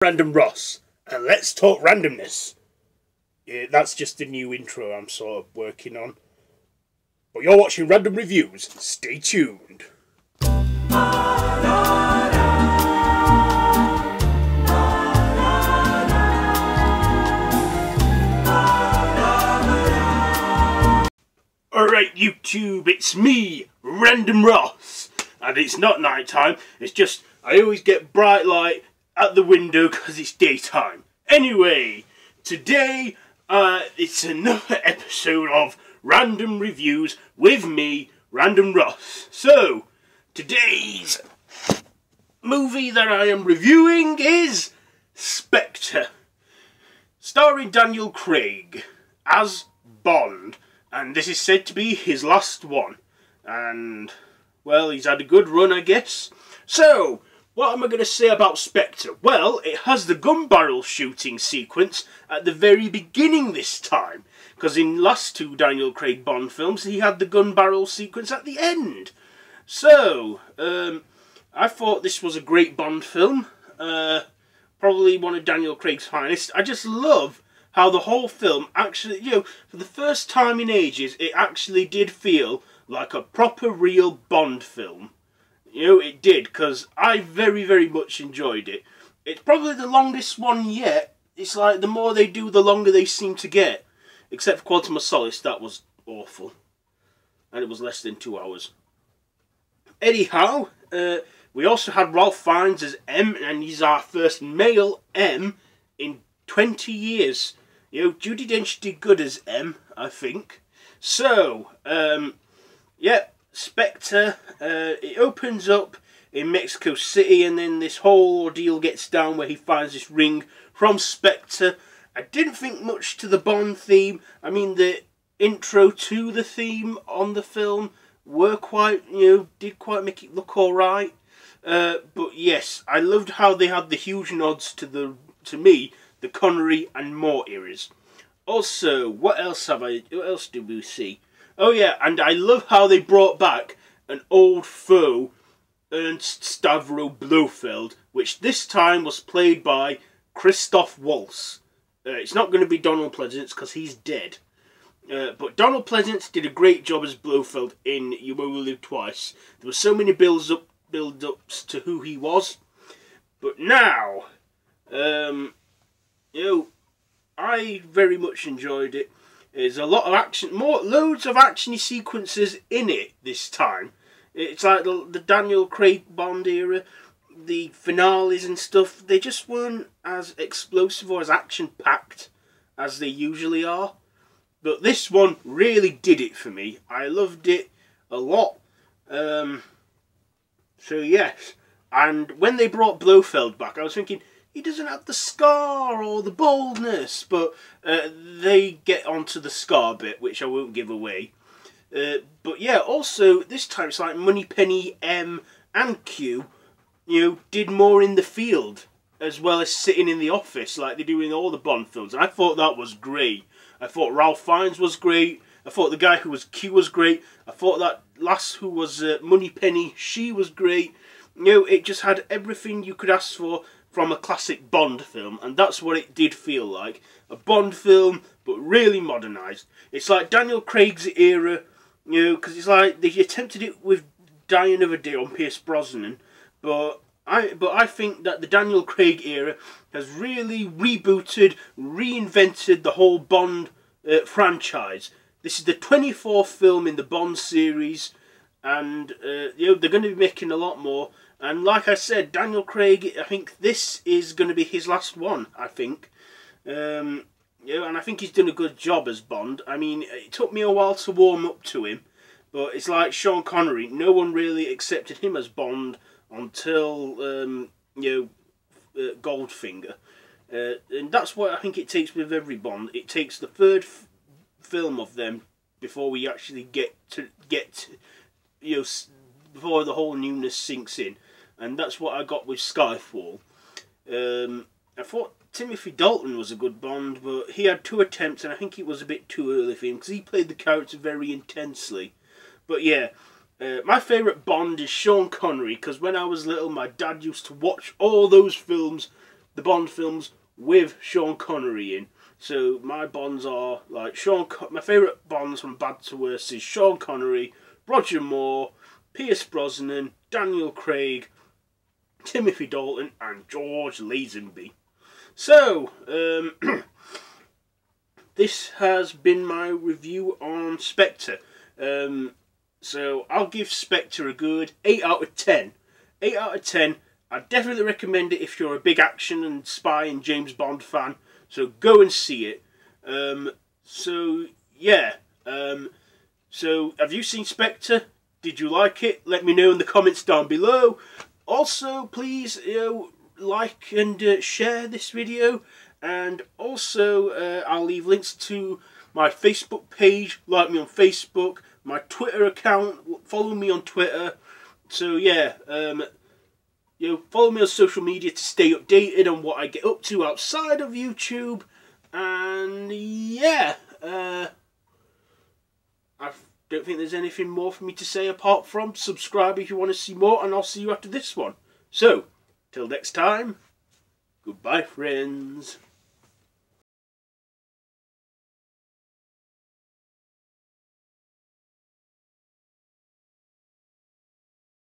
Random Ross, and let's talk randomness. Yeah, that's just the new intro I'm sort of working on. But you're watching Random Reviews. Stay tuned. Alright YouTube, it's me, Random Ross. And it's not night time, it's just I always get bright light at the window because it's daytime. Anyway, today it's another episode of Random Reviews with me, Random Ross. So, today's movie that I am reviewing is Spectre, starring Daniel Craig as Bond, and this is said to be his last one. And, well, he's had a good run, I guess. So, what am I going to say about Spectre? Well, it has the gun barrel shooting sequence at the very beginning this time. Because in last two Daniel Craig Bond films, he had the gun barrel sequence at the end. So, I thought this was a great Bond film. Probably one of Daniel Craig's finest. I just love how the whole film actually, for the first time in ages, it actually did feel like a proper real Bond film. It did, because I very, very much enjoyed it. It's probably the longest one yet. It's like the more they do, the longer they seem to get. Except for Quantum of Solace, that was awful. And it was less than 2 hours. Anyhow, we also had Ralph Fiennes as M, and he's our first male M in 20 years. Judi Dench did good as M, I think. So, yeah. Spectre, it opens up in Mexico City, and then this whole ordeal gets down where he finds this ring from Spectre. I didn't think much to the Bond theme. I mean, the intro to the theme on the film were quite, did quite make it look alright. But yes, I loved how they had the huge nods to me, the Connery and Moore eras. Also, what else did we see? Oh yeah, and I love how they brought back an old foe, Ernst Stavro Blofeld, which this time was played by Christoph Waltz. It's not going to be Donald Pleasence because he's dead. But Donald Pleasence did a great job as Blofeld in You Only Live Twice. There were so many build-ups to who he was. But now, I very much enjoyed it. There's a lot of action, loads of actiony sequences in it this time. It's like the Daniel Craig Bond era, the finales and stuff, they just weren't as explosive or as action-packed as they usually are. But this one really did it for me. I loved it a lot. So yes, and when they brought Blofeld back, I was thinking, he doesn't have the scar or the boldness, but they get onto the scar bit, which I won't give away. But yeah, also, this time it's like Moneypenny, M and Q, did more in the field, as well as sitting in the office, like they do in all the Bond films. And I thought that was great. I thought Ralph Fiennes was great. I thought the guy who was Q was great. I thought that lass who was Moneypenny, she was great. It just had everything you could ask for from a classic Bond film, and that's what it did feel like. A Bond film, but really modernised. It's like Daniel Craig's era, because it's like they attempted it with Die Another Day on Pierce Brosnan, but I think that the Daniel Craig era has really rebooted, reinvented the whole Bond franchise. This is the 24th film in the Bond series, and they're going to be making a lot more. And like I said, Daniel Craig, I think this is going to be his last one, I think. And I think he's done a good job as Bond. I mean, it took me a while to warm up to him, but it's like Sean Connery. No one really accepted him as Bond until, Goldfinger. And that's what I think it takes with every Bond. It takes the third film of them before we actually get before the whole newness sinks in. And that's what I got with Skyfall. I thought Timothy Dalton was a good Bond, but he had 2 attempts, and I think it was a bit too early for him, because he played the character very intensely. But yeah, my favourite Bond is Sean Connery, because when I was little, my dad used to watch all those films the Bond films with Sean Connery in. So my Bonds are like my favourite Bonds from bad to worse is Sean Connery, Roger Moore, Pierce Brosnan, Daniel Craig, Timothy Dalton and George Lazenby. So, this has been my review on Spectre. So I'll give Spectre a good 8 out of 10. 8 out of 10. I definitely recommend it if you're a big action and spy and James Bond fan. So go and see it. So yeah. So have you seen Spectre? Did you like it? Let me know in the comments down below. Also, please like and share this video. And also, I'll leave links to my Facebook page. Like me on Facebook. My Twitter account. Follow me on Twitter. So yeah. Follow me on social media to stay updated on what I get up to outside of YouTube. And yeah, I don't think there's anything more for me to say apart from subscribe if you want to see more, and I'll see you after this one. So, till next time, goodbye friends.